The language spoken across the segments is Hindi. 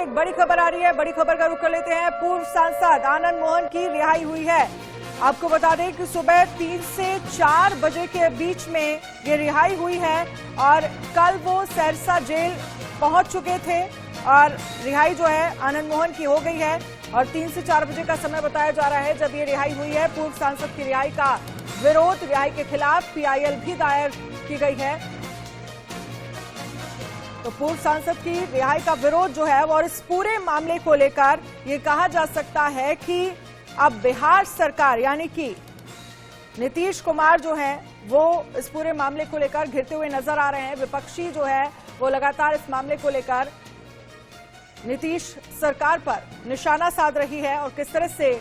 एक बड़ी खबर आ रही है। बड़ी खबर का रुख कर लेते हैं। पूर्व सांसद आनंद मोहन की रिहाई हुई है। आपको बता दें कि सुबह 3 से 4 बजे के बीच में ये रिहाई हुई है और कल वो सहरसा जेल पहुंच चुके थे और रिहाई जो है आनंद मोहन की हो गई है और 3 से 4 बजे का समय बताया जा रहा है जब ये रिहाई हुई है। पूर्व सांसद की रिहाई का विरोध, रिहाई के खिलाफ PIL भी दायर की गई है। तो पूर्व सांसद की रिहाई का विरोध जो है वो और इस पूरे मामले को लेकर ये कहा जा सकता है कि अब बिहार सरकार यानी कि नीतीश कुमार जो है वो इस पूरे मामले को लेकर घिरते हुए नजर आ रहे हैं। विपक्षी जो है वो लगातार इस मामले को लेकर नीतीश सरकार पर निशाना साध रही है और किस तरह से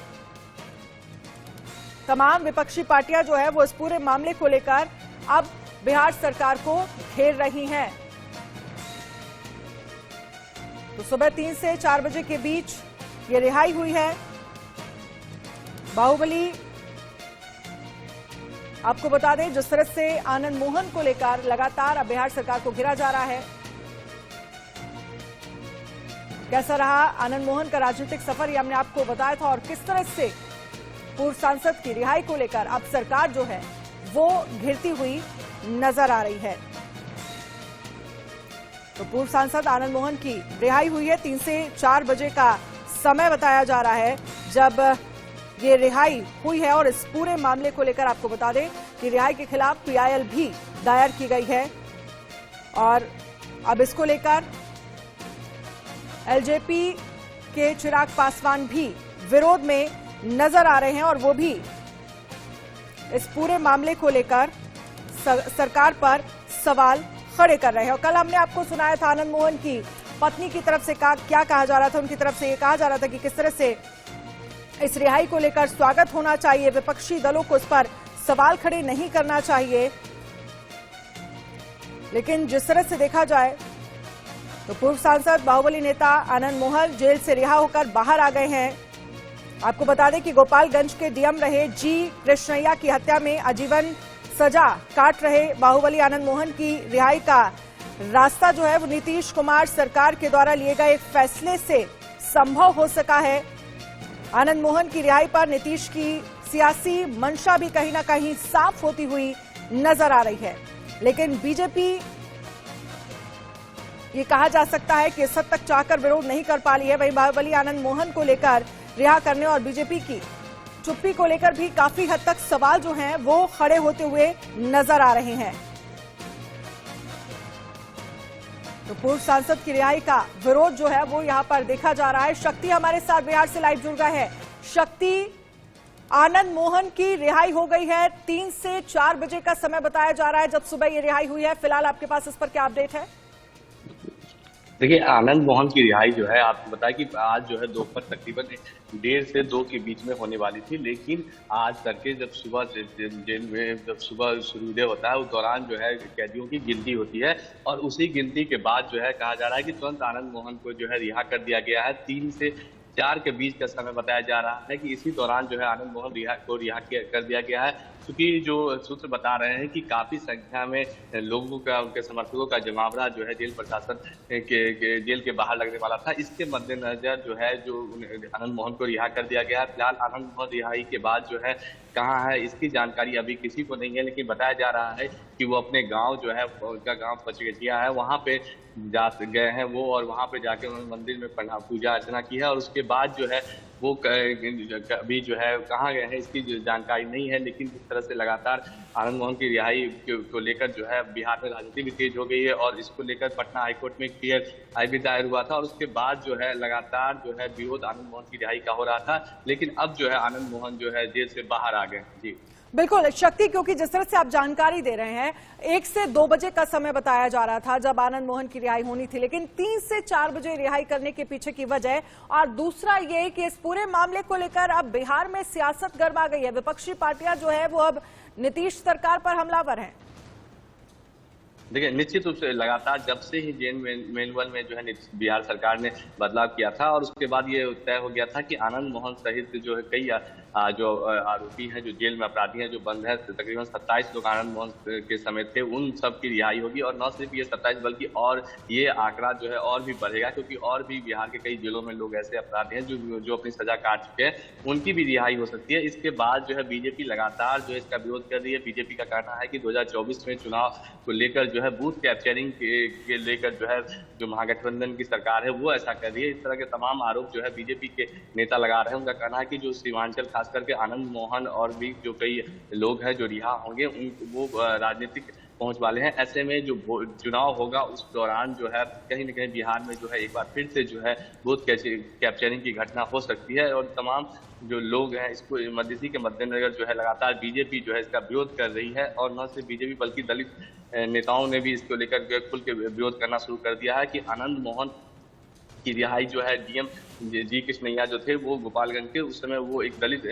तमाम विपक्षी पार्टियां जो है वो इस पूरे मामले को लेकर अब बिहार सरकार को घेर रही हैं। तो सुबह 3 से 4 बजे के बीच ये रिहाई हुई है। बाहुबली आपको बता दें जिस तरह से आनंद मोहन को लेकर लगातार अब बिहार सरकार को घेरा जा रहा है। कैसा रहा आनंद मोहन का राजनीतिक सफर ये हमने आपको बताया था और किस तरह से पूर्व सांसद की रिहाई को लेकर अब सरकार जो है वो घिरती हुई नजर आ रही है। तो पूर्व सांसद आनंद मोहन की रिहाई हुई है। 3 से 4 बजे का समय बताया जा रहा है जब ये रिहाई हुई है और इस पूरे मामले को लेकर आपको बता दें कि रिहाई के खिलाफ PIL भी दायर की गई है और अब इसको लेकर LJP के चिराग पासवान भी विरोध में नजर आ रहे हैं और वो भी इस पूरे मामले को लेकर सरकार पर सवाल खड़े कर रहे हैं। और कल हमने आपको सुनाया था आनंद मोहन की पत्नी की तरफ से क्या कहा जा रहा था। उनकी तरफ से ये कहा जा रहा था कि किस तरह से इस रिहाई को लेकर स्वागत होना चाहिए, विपक्षी दलों को इस पर सवाल खड़े नहीं करना चाहिए। लेकिन जिस तरह से देखा जाए तो पूर्व सांसद बाहुबली नेता आनंद मोहन जेल से रिहा होकर बाहर आ गए हैं। आपको बता दें कि गोपालगंज के DM रहे G कृष्णैया की हत्या में आजीवन सजा काट रहे बाहुबली आनंद मोहन की रिहाई का रास्ता जो है वो नीतीश कुमार सरकार के द्वारा लिए गए एक फैसले से संभव हो सका है। आनंद मोहन की रिहाई पर नीतीश की सियासी मंशा भी कहीं ना कहीं साफ होती हुई नजर आ रही है। लेकिन बीजेपी ये कहा जा सकता है कि इस हद तक चाहकर विरोध नहीं कर पा रही है। वहीं बाहुबली आनंद मोहन को लेकर रिहा करने और बीजेपी की चुप्पी को लेकर भी काफी हद तक सवाल जो हैं वो खड़े होते हुए नजर आ रहे हैं। तो पूर्व सांसद की रिहाई का विरोध जो है वो यहां पर देखा जा रहा है। शक्ति हमारे साथ बिहार से लाइव जुड़ गए हैं। शक्ति, आनंद मोहन की रिहाई हो गई है। 3 से 4 बजे का समय बताया जा रहा है जब सुबह ये रिहाई हुई है। फिलहाल आपके पास इस पर क्या अपडेट है? देखिए, आनंद मोहन की रिहाई जो है आपको बताया कि आज जो है दोपहर तकरीबन 1:30 से 2 के बीच में होने वाली थी, लेकिन आज तड़के जब सुबह जेल में जब सुबह सूर्योदय होता है उस दौरान जो है कैदियों की गिनती होती है और उसी गिनती के बाद जो है कहा जा रहा है कि तुरंत आनंद मोहन को जो है रिहा कर दिया गया है। 3 से 4 के बीच का समय बताया जा रहा है कि इसी दौरान जो है आनंद मोहन को रिहा कर दिया गया है। क्योंकि जो सूत्र बता रहे हैं कि काफी संख्या में लोगों का, उनके समर्थकों का जमावड़ा जो है जेल प्रशासन के जेल के बाहर लगने वाला था। इसके मद्देनजर जो है जो आनंद मोहन को रिहा कर दिया गया है। फिलहाल आनंद मोहन रिहाई के बाद जो है कहाँ है इसकी जानकारी अभी किसी को नहीं है, लेकिन बताया जा रहा है कि वो अपने गांव जो है, उनका गांव पचगठिया है, वहां पे जा गए हैं वो और वहां पे जाके उन्होंने मंदिर में पूजा अर्चना की है और उसके बाद जो है वो अभी जो है कहाँ गए हैं इसकी जानकारी नहीं है। लेकिन इस तरह से लगातार आनंद मोहन की रिहाई को लेकर जो है बिहार में राजनीति भी तेज हो गई है और इसको लेकर पटना हाईकोर्ट में क्लियर भी दायर हुआ था और उसके बाद जो है लगातार जो है विरोध आनंद मोहन की रिहाई का हो रहा था। लेकिन अब जो है आनंद मोहन जो है जेल से बाहर आ गए। जी बिल्कुल शक्ति, क्योंकि जिस तरह से आप जानकारी दे रहे हैं 1 से 2 बजे का समय बताया जा रहा था जब आनंद मोहन की रिहाई होनी थी, लेकिन 3 से 4 बजे रिहाई करने के पीछे की वजह और दूसरा ये कि इस पूरे मामले को लेकर अब बिहार में सियासत गरमा गई है। विपक्षी पार्टियां जो है वो अब नीतीश सरकार पर हमलावर हैं। देखिए, निश्चित रूप से लगातार जब से ही जेल मैनुअल में जो है बिहार सरकार ने बदलाव किया था और उसके बाद ये तय हो गया था कि आनंद मोहन सहित जो है कई जो आरोपी हैं, जो जेल में अपराधी हैं, जो बंद है, तकरीबन 27 लोग आनंद मोहन के समेत थे, उन सब की रिहाई होगी। और न सिर्फ ये 27 बल्कि और ये आंकड़ा जो है और भी बढ़ेगा, क्योंकि और भी बिहार के कई जेलों में लोग ऐसे अपराधी हैं जो अपनी सजा काट चुके हैं, उनकी भी रिहाई हो सकती है। इसके बाद जो है बीजेपी लगातार जो है इसका विरोध कर रही है। बीजेपी का कहना है कि 2024 में चुनाव को लेकर जो है बूथ कैप्चरिंग के लेकर जो है जो महागठबंधन की सरकार है वो ऐसा कर रही है। इस तरह के तमाम आरोप जो है बीजेपी के नेता लगा रहे हैं। उनका कहना है कि जो सीमांचल खास करके आनंद मोहन और भी जो कई लोग हैं जो रिहा होंगे वो राजनीतिक पहुंच वाले हैं। ऐसे में जो चुनाव होगा उस दौरान जो है कहीं न कहीं बिहार में जो है एक बार फिर से जो है बूथ कैप्चरिंग की घटना हो सकती है। और तमाम जो लोग हैं इसको इसी के मद्देनजर जो है लगातार बीजेपी जो है इसका विरोध कर रही है। और न सिर्फ बीजेपी बल्कि दलित नेताओं ने भी इसको लेकर खुल के विरोध करना शुरू कर दिया है कि आनंद मोहन की रिहाई जो है डीएम जी कृष्णैया जो थे वो गोपालगंज के, उस समय वो एक दलित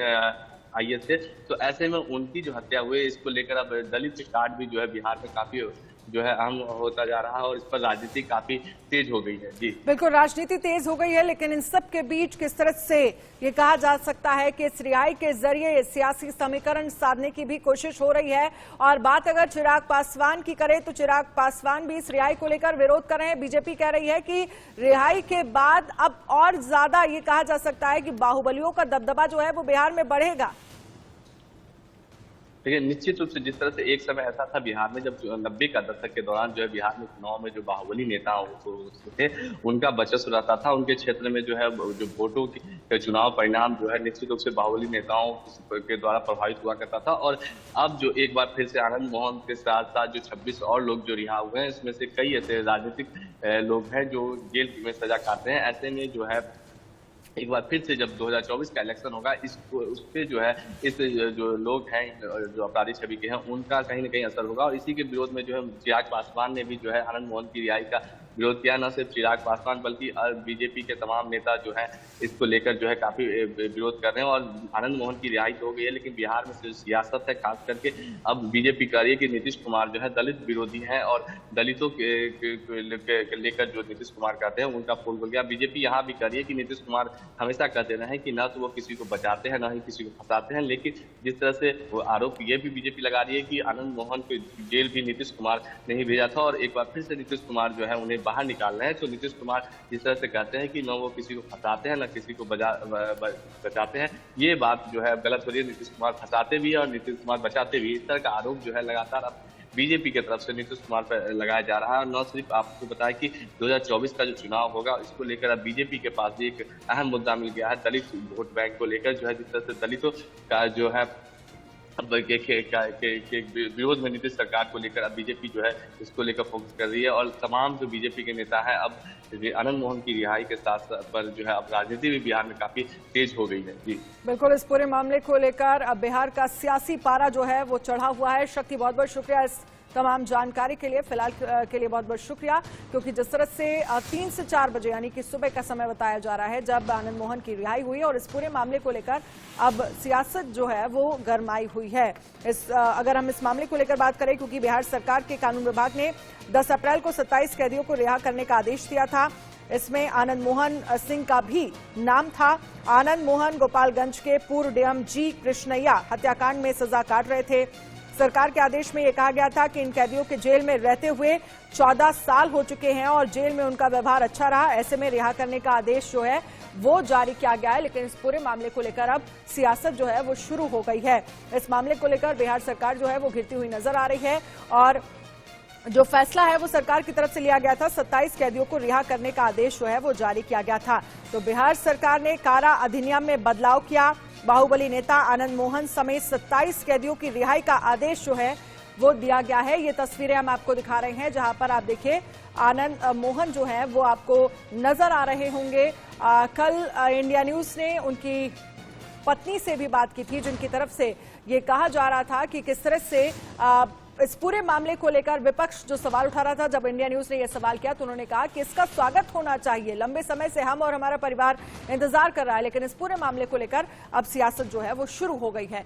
आईएएस थे, तो ऐसे में उनकी जो हत्या हुई इसको लेकर अब दलित कार्ड भी जो है बिहार में काफी जो है अहम होता जा रहा है और इस पर राजनीति काफी तेज हो गई है। जी बिल्कुल, राजनीति तेज हो गई है, लेकिन इन सब के बीच किस तरह से ये कहा जा सकता है कि इस रिहाई के जरिए सियासी समीकरण साधने की भी कोशिश हो रही है। और बात अगर चिराग पासवान की करें तो चिराग पासवान भी इस रिहाई को लेकर विरोध कर रहे हैं। बीजेपी कह रही है कि रिहाई के बाद अब और ज्यादा ये कहा जा सकता है कि बाहुबलियों का दबदबा जो है वो बिहार में बढ़ेगा। देखिए, निश्चित रूप से जिस तरह से एक समय ऐसा था बिहार में जब 90 का दशक के दौरान जो है बिहार में चुनाव में जो बाहुबली नेता थे उनका वर्चस्व रहता था, उनके क्षेत्र में जो है जो वोटों के चुनाव परिणाम जो है निश्चित रूप से बाहुबली नेताओं के द्वारा प्रभावित हुआ करता था। और अब जो एक बार फिर से आनंद मोहन के साथ साथ जो 26 और लोग जो रिहा हुए हैं, इसमें से कई ऐसे राजनीतिक लोग हैं जो जेल में सजा काटते हैं। ऐसे में जो है एक बार फिर से जब 2024 का इलेक्शन होगा उस पर जो है इस जो लोग हैं जो अपराधी छवि के हैं उनका कहीं न कहीं असर होगा। और इसी के विरोध में जो है चिराग पासवान ने भी जो है आनंद मोहन की रिहाई का विरोध किया। न सिर्फ चिराग पासवान बल्कि बीजेपी के तमाम नेता जो है इसको लेकर जो है काफी विरोध कर रहे हैं। और आनंद मोहन की रिहाई तो हो गई है, लेकिन बिहार में जो सियासत है खास करके अब बीजेपी कर रही है कि नीतीश कुमार जो है दलित विरोधी हैं और दलितों के लेकर जो नीतीश कुमार कहते हैं उनका पोल खुल गया। बीजेपी यहाँ भी कर रही है कि नीतीश कुमार हमेशा कहते रहे कि न तो वो किसी को बचाते हैं न ही किसी को फंसाते हैं, लेकिन जिस तरह से वो आरोप ये भी बीजेपी लगा रही है कि आनंद मोहन को जेल भी नीतीश कुमार ने ही भेजा था और एक बार फिर से नीतीश कुमार जो है उन्हें बाहर निकाल रहे हैं। तो नीतीश कुमार जिस तरह से कहते हैं कि न वो किसी को फंसाते हैं न किसी को बचाते हैं, ये बात जो है गलत हो रही है। नीतीश कुमार फंसाते भी है और नीतीश कुमार बचाते भी, इस तरह का आरोप जो है लगातार अब बीजेपी की तरफ से नीतीश कुमार पर लगाया जा रहा है। और न सिर्फ आपको बताया कि 2024 का जो चुनाव होगा इसको लेकर अब बीजेपी के पास भी एक अहम मुद्दा मिल गया है दलित वोट बैंक को लेकर, जो है जिस तरह से दलितों का जो है विरोध में नीतीश सरकार को लेकर अब बीजेपी जो है इसको लेकर फोकस कर रही है। और तमाम जो बीजेपी के नेता हैं अब आनंद मोहन की रिहाई के साथ पर जो है अब राजनीति भी बिहार में काफी तेज हो गई है। जी बिल्कुल, इस पूरे मामले को लेकर अब बिहार का सियासी पारा जो है वो चढ़ा हुआ है। शक्ति, बहुत बहुत शुक्रिया इस तमाम जानकारी के लिए। फिलहाल के लिए बहुत बहुत शुक्रिया, क्योंकि जिस तरह से 3 से 4 बजे यानी कि सुबह का समय बताया जा रहा है जब आनंद मोहन की रिहाई हुई और इस पूरे मामले को लेकर अब सियासत जो है वो गरमाई हुई है। अगर हम इस मामले को लेकर बात करें, क्योंकि बिहार सरकार के कानून विभाग ने 10 अप्रैल को 27 कैदियों को रिहा करने का आदेश दिया था। इसमें आनंद मोहन सिंह का भी नाम था। आनंद मोहन गोपालगंज के पूर्व डीएम जी कृष्णैया हत्याकांड में सजा काट रहे थे। सरकार के आदेश में यह कहा गया था कि इन कैदियों के जेल में रहते हुए 14 साल हो चुके हैं और जेल में उनका व्यवहार अच्छा रहा, ऐसे में रिहा करने का आदेश जो है वो जारी किया गया है। लेकिन इस पूरे मामले को लेकर अब सियासत जो है वो शुरू हो गई है। इस मामले को लेकर बिहार सरकार जो है वो घिरती हुई नजर आ रही है और जो फैसला है वो सरकार की तरफ से लिया गया था। 27 कैदियों को रिहा करने का आदेश जो है वो जारी किया गया था। तो बिहार सरकार ने कारा अधिनियम में बदलाव किया। बाहुबली नेता आनंद मोहन समेत 27 कैदियों की रिहाई का आदेश जो है वो दिया गया है। ये तस्वीरें हम आपको दिखा रहे हैं, जहां पर आप देखिए आनंद मोहन जो है वो आपको नजर आ रहे होंगे। कल इंडिया न्यूज ने उनकी पत्नी से भी बात की थी, जिनकी तरफ से ये कहा जा रहा था कि किस तरह से इस पूरे मामले को लेकर विपक्ष जो सवाल उठा रहा था। जब इंडिया न्यूज ने यह सवाल किया तो उन्होंने कहा कि इसका स्वागत होना चाहिए, लंबे समय से हम और हमारा परिवार इंतजार कर रहा है, लेकिन इस पूरे मामले को लेकर अब सियासत जो है वो शुरू हो गई है।